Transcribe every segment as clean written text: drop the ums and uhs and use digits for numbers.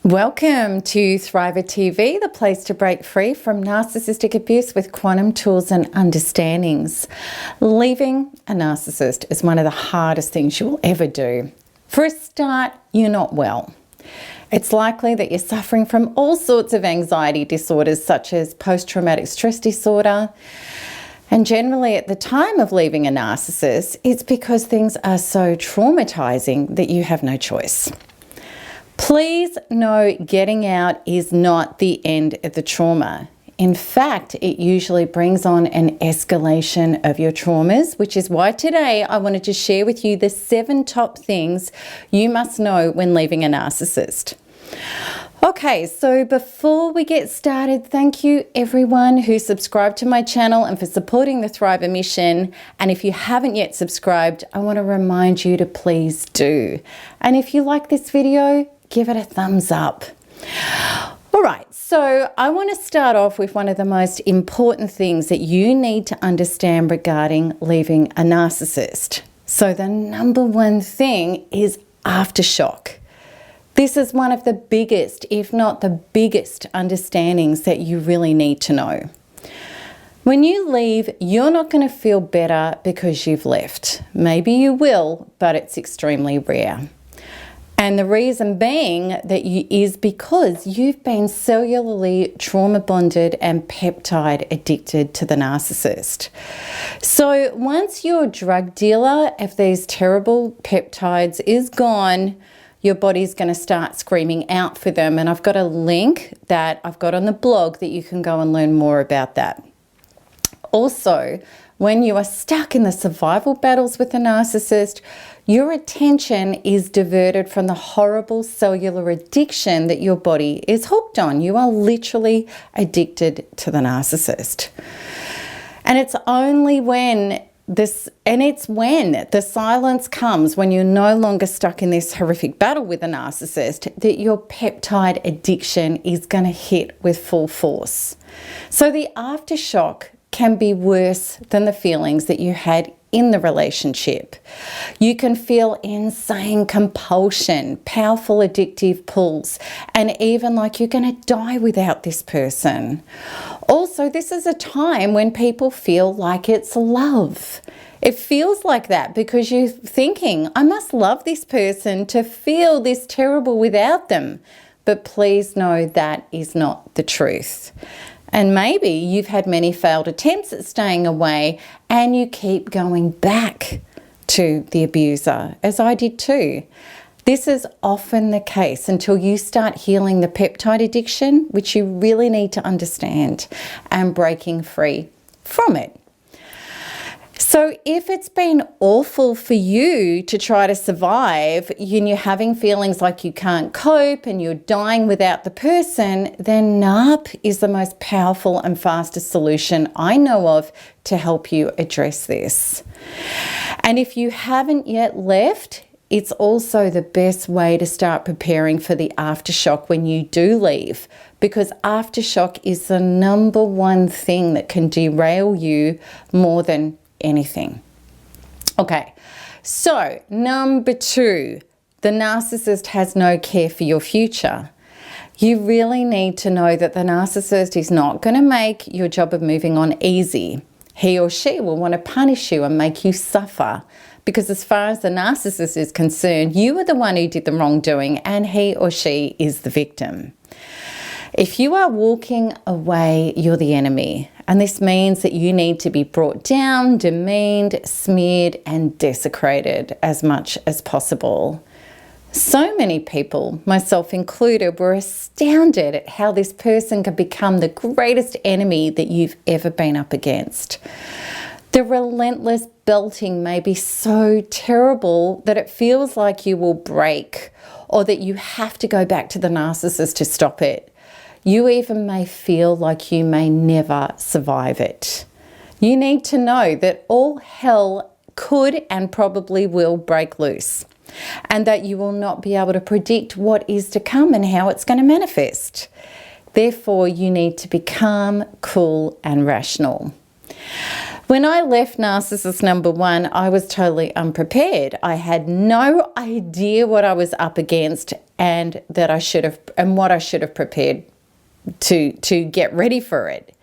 Welcome to Thriver TV, the place to break free from narcissistic abuse with quantum tools and understandings. Leaving a narcissist is one of the hardest things you will ever do. For a start, you're not well. It's likely that you're suffering from all sorts of anxiety disorders such as post-traumatic stress disorder. And generally at the time of leaving a narcissist, it's because things are so traumatizing that you have no choice. Please know getting out is not the end of the trauma. In fact, it usually brings on an escalation of your traumas, which is why today I wanted to share with you the 7 top things you must know when leaving a narcissist. Okay, so before we get started, thank you everyone who subscribed to my channel and for supporting the Thriver mission. And if you haven't yet subscribed, I want to remind you to please do. And if you like this video, give it a thumbs up. All right, so I want to start off with one of the most important things that you need to understand regarding leaving a narcissist. So the number one thing is aftershock. This is one of the biggest, if not the biggest, understandings that you really need to know. When you leave, you're not going to feel better because you've left. Maybe you will, but it's extremely rare. And the reason being is because you've been cellularly trauma bonded and peptide addicted to the narcissist. So once your drug dealer of these terrible peptides is gone, your body's going to start screaming out for them. And I've got a link that I've got on the blog that you can go and learn more about that. Also, when you are stuck in the survival battles with a narcissist, your attention is diverted from the horrible cellular addiction that your body is hooked on. You are literally addicted to the narcissist. And it's only when the silence comes, when you're no longer stuck in this horrific battle with a narcissist, that your peptide addiction is going to hit with full force. So the aftershock can be worse than the feelings that you had in the relationship. You can feel insane compulsion, powerful addictive pulls, and even like you're going to die without this person. Also, this is a time when people feel like it's love. It feels like that because you're thinking, I must love this person to feel this terrible without them. But please know that is not the truth. And maybe you've had many failed attempts at staying away and you keep going back to the abuser, as I did too. This is often the case until you start healing the peptide addiction, which you really need to understand, and breaking free from it. So if it's been awful for you to try to survive and you're having feelings like you can't cope and you're dying without the person, then NARP is the most powerful and fastest solution I know of to help you address this. And if you haven't yet left, it's also the best way to start preparing for the aftershock when you do leave, because aftershock is the number one thing that can derail you more than anything. Okay, so number 2, the narcissist has no care for your future. You really need to know that the narcissist is not going to make your job of moving on easy. He or she will want to punish you and make you suffer, because as far as the narcissist is concerned, you are the one who did the wrongdoing and he or she is the victim. If you are walking away, you're the enemy. And this means that you need to be brought down, demeaned, smeared, and desecrated as much as possible. So many people, myself included, were astounded at how this person can become the greatest enemy that you've ever been up against. The relentless belting may be so terrible that it feels like you will break, or that you have to go back to the narcissist to stop it. You even may feel like you may never survive it. You need to know that all hell could and probably will break loose, and that you will not be able to predict what is to come and how it's going to manifest. Therefore, you need to be calm, cool, and rational. When I left narcissist number 1, I was totally unprepared. I had no idea what I was up against and what I should have prepared to get ready for it.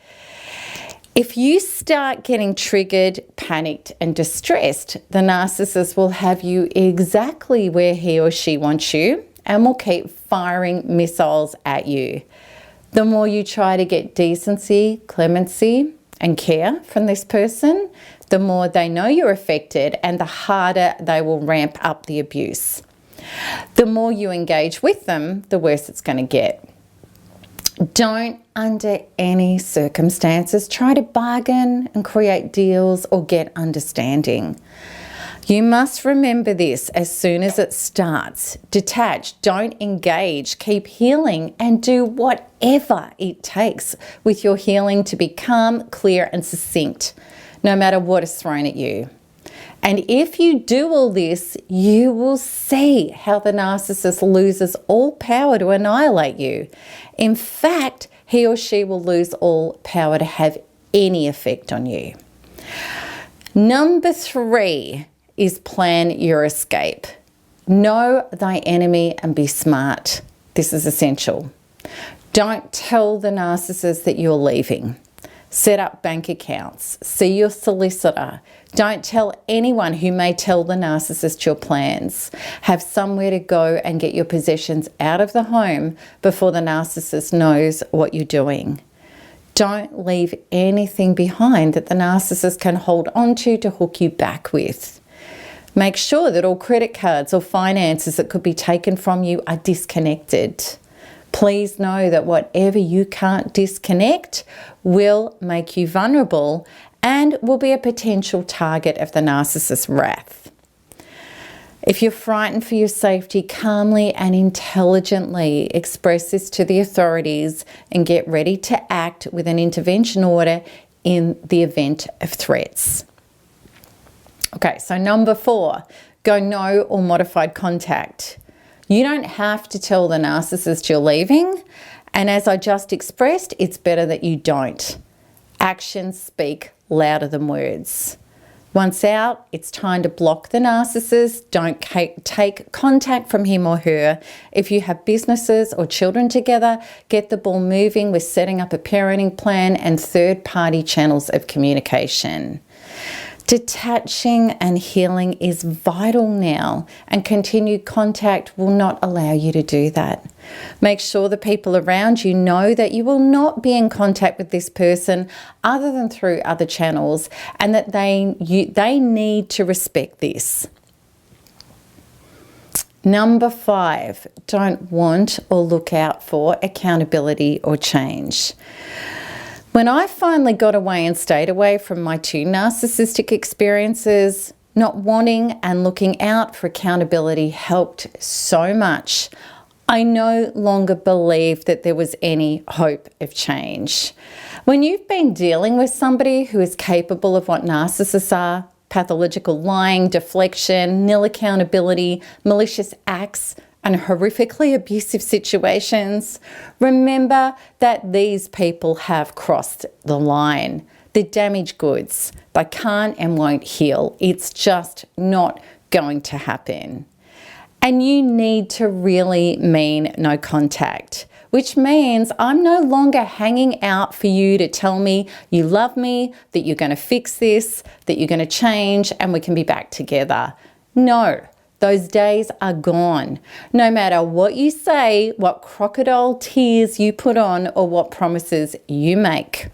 If you start getting triggered, panicked, and distressed, the narcissist will have you exactly where he or she wants you and will keep firing missiles at you. The more you try to get decency, clemency, and care from this person, the more they know you're affected and the harder they will ramp up the abuse. The more you engage with them, the worse it's going to get. Don't, under any circumstances, try to bargain and create deals or get understanding. You must remember this as soon as it starts. Detach, don't engage, keep healing and do whatever it takes with your healing to be calm, clear and succinct, no matter what is thrown at you. And if you do all this, you will see how the narcissist loses all power to annihilate you. In fact, he or she will lose all power to have any effect on you. Number 3 is plan your escape. Know thy enemy and be smart. This is essential. Don't tell the narcissist that you're leaving. Set up bank accounts. See your solicitor. Don't tell anyone who may tell the narcissist your plans. Have somewhere to go and get your possessions out of the home before the narcissist knows what you're doing. Don't leave anything behind that the narcissist can hold on to hook you back with. Make sure that all credit cards or finances that could be taken from you are disconnected. Please know that whatever you can't disconnect will make you vulnerable and will be a potential target of the narcissist's wrath. If you're frightened for your safety, calmly and intelligently express this to the authorities and get ready to act with an intervention order in the event of threats. Okay, so number 4, go no or modified contact. You don't have to tell the narcissist you're leaving, and as I just expressed, it's better that you don't. Actions speak louder than words. Once out, it's time to block the narcissist. Don't take contact from him or her. If you have businesses or children together, get the ball moving with setting up a parenting plan and third-party channels of communication. Detaching and healing is vital now, and continued contact will not allow you to do that. Make sure the people around you know that you will not be in contact with this person other than through other channels, and that they need to respect this. Number 5, don't want or look out for accountability or change. When I finally got away and stayed away from my 2 narcissistic experiences, not wanting and looking out for accountability helped so much. I no longer believed that there was any hope of change. When you've been dealing with somebody who is capable of what narcissists are, pathological lying, deflection, nil accountability, malicious acts, and horrifically abusive situations, remember that these people have crossed the line. They're damaged goods. They can't and won't heal. It's just not going to happen. And you need to really mean no contact, which means I'm no longer hanging out for you to tell me you love me, that you're going to fix this, that you're going to change, and we can be back together. No. Those days are gone. No matter what you say, what crocodile tears you put on, or what promises you make.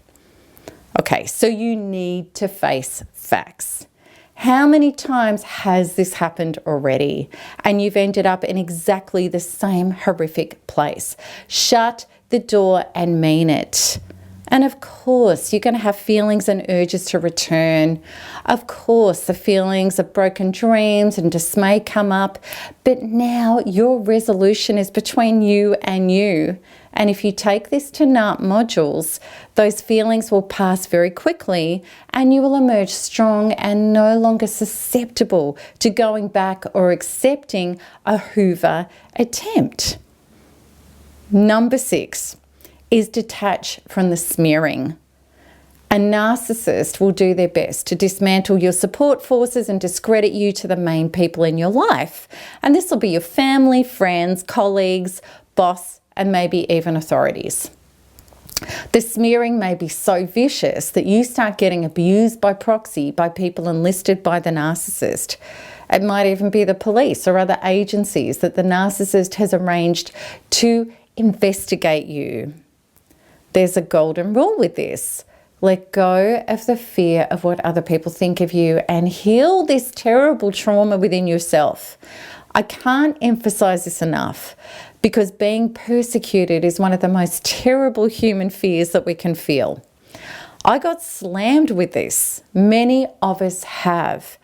Okay, so you need to face facts. How many times has this happened already? And you've ended up in exactly the same horrific place. Shut the door and mean it. And of course, you're going to have feelings and urges to return. Of course, the feelings of broken dreams and dismay come up. But now your resolution is between you and you. And if you take this to NARP modules, those feelings will pass very quickly and you will emerge strong and no longer susceptible to going back or accepting a Hoover attempt. Number 6. Is detach from the smearing. A narcissist will do their best to dismantle your support forces and discredit you to the main people in your life. And this will be your family, friends, colleagues, boss, and maybe even authorities. The smearing may be so vicious that you start getting abused by proxy by people enlisted by the narcissist. It might even be the police or other agencies that the narcissist has arranged to investigate you. There's a golden rule with this. Let go of the fear of what other people think of you and heal this terrible trauma within yourself. I can't emphasize this enough because being persecuted is one of the most terrible human fears that we can feel. I got slammed with this. Many of us have.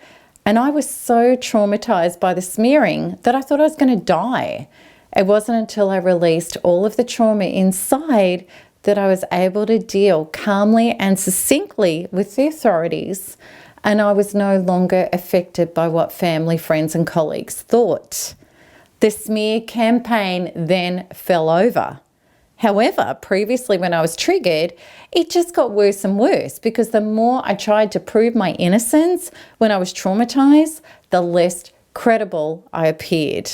And I was so traumatized by the smearing that I thought I was going to die. It wasn't until I released all of the trauma inside that I was able to deal calmly and succinctly with the authorities, and I was no longer affected by what family, friends, and colleagues thought. The smear campaign then fell over. However, previously when I was triggered, it just got worse and worse because the more I tried to prove my innocence when I was traumatized, the less credible I appeared.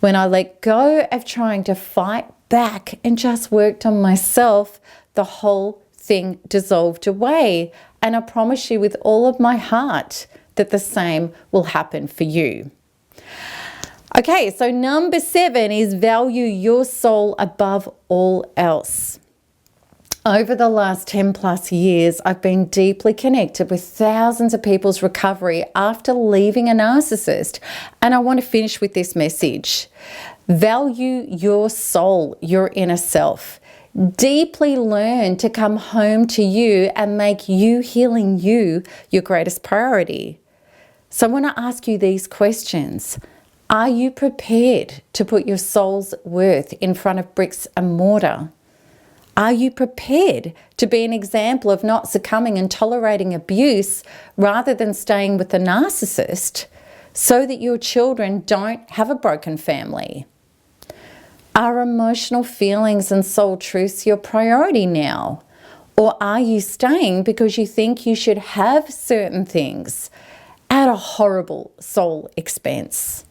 When I let go of trying to fight back and just worked on myself, the whole thing dissolved away. And I promise you with all of my heart that the same will happen for you. Okay, so number 7 is value your soul above all else. Over the last 10 plus years, I've been deeply connected with thousands of people's recovery after leaving a narcissist. And I want to finish with this message. Value your soul, your inner self. Deeply learn to come home to you and make you healing you your greatest priority. So I want to ask you these questions. Are you prepared to put your soul's worth in front of bricks and mortar? Are you prepared to be an example of not succumbing and tolerating abuse rather than staying with the narcissist so that your children don't have a broken family? Are emotional feelings and soul truths your priority now? Or are you staying because you think you should have certain things at a horrible soul expense?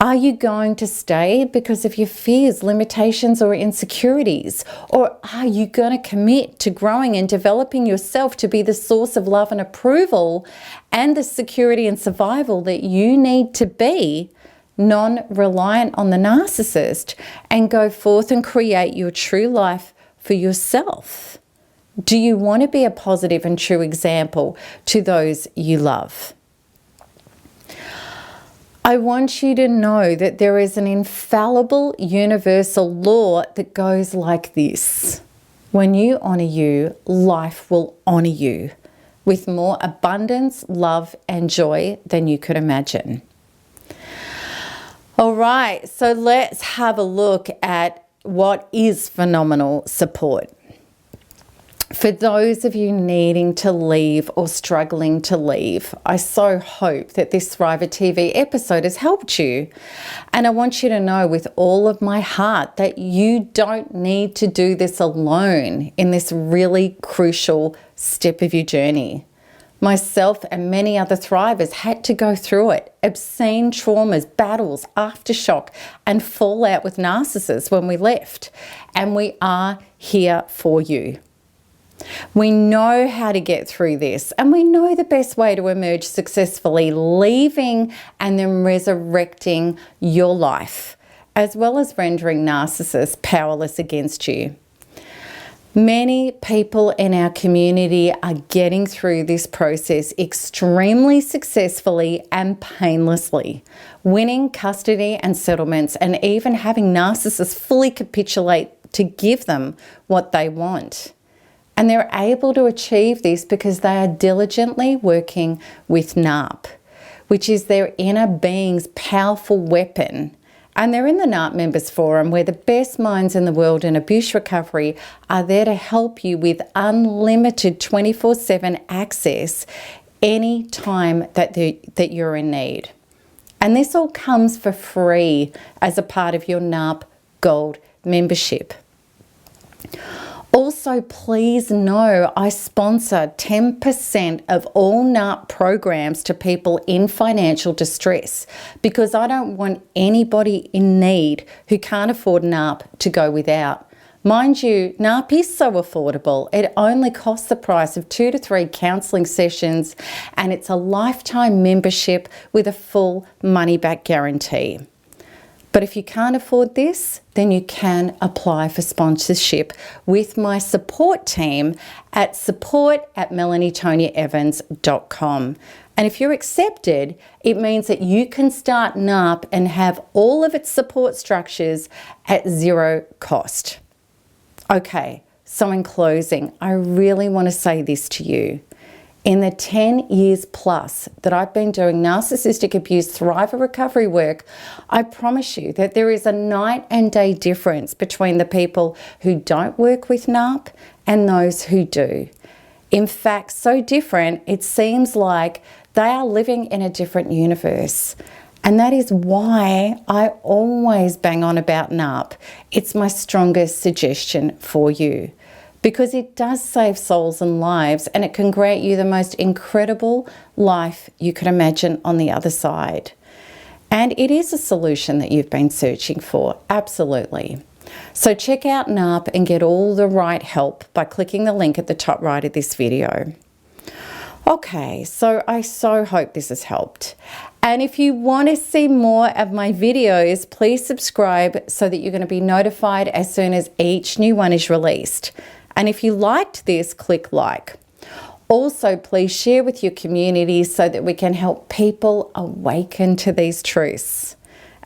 Are you going to stay because of your fears, limitations, or insecurities? Or are you going to commit to growing and developing yourself to be the source of love and approval and the security and survival that you need to be, non-reliant on the narcissist, and go forth and create your true life for yourself? Do you want to be a positive and true example to those you love? I want you to know that there is an infallible universal law that goes like this. When you honor you, life will honor you with more abundance, love, and joy than you could imagine. All right, so let's have a look at what is phenomenal support. For those of you needing to leave or struggling to leave, I so hope that this Thriver TV episode has helped you. And I want you to know with all of my heart that you don't need to do this alone in this really crucial step of your journey. Myself and many other Thrivers had to go through it. Obscene traumas, battles, aftershock, and fallout with narcissists when we left. And we are here for you. We know how to get through this, and we know the best way to emerge successfully, leaving and then resurrecting your life, as well as rendering narcissists powerless against you. Many people in our community are getting through this process extremely successfully and painlessly, winning custody and settlements, and even having narcissists fully capitulate to give them what they want. And they're able to achieve this because they are diligently working with NARP, which is their inner being's powerful weapon. And they're in the NARP Members Forum, where the best minds in the world in abuse recovery are there to help you with unlimited 24/7 access any time that you're in need. And this all comes for free as a part of your NARP Gold membership. Also, please know I sponsor 10% of all NARP programs to people in financial distress because I don't want anybody in need who can't afford NARP to go without. Mind you, NARP is so affordable. It only costs the price of 2 to 3 counselling sessions, and it's a lifetime membership with a full money-back guarantee. But if you can't afford this, then you can apply for sponsorship with my support team at support@melanietoniaevans.com. And if you're accepted, it means that you can start NARP and have all of its support structures at zero cost. Okay, so in closing, I really want to say this to you. In the 10 years plus that I've been doing narcissistic abuse thriver recovery work, I promise you that there is a night and day difference between the people who don't work with NARP and those who do. In fact, so different, it seems like they are living in a different universe. And that is why I always bang on about NARP. It's my strongest suggestion for you, because it does save souls and lives, and it can grant you the most incredible life you could imagine on the other side. And it is a solution that you've been searching for, absolutely. So check out NARP and get all the right help by clicking the link at the top right of this video. Okay, so I so hope this has helped. And if you want to see more of my videos, please subscribe so that you're going to be notified as soon as each new one is released. And if you liked this, click like. Also, please share with your community so that we can help people awaken to these truths.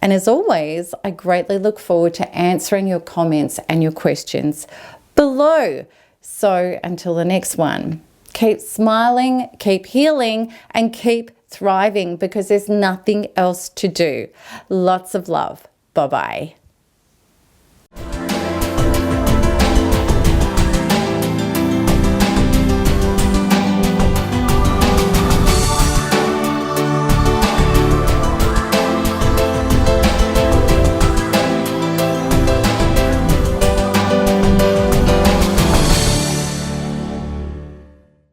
And as always, I greatly look forward to answering your comments and your questions below. So until the next one, keep smiling, keep healing, and keep thriving because there's nothing else to do. Lots of love. Bye-bye.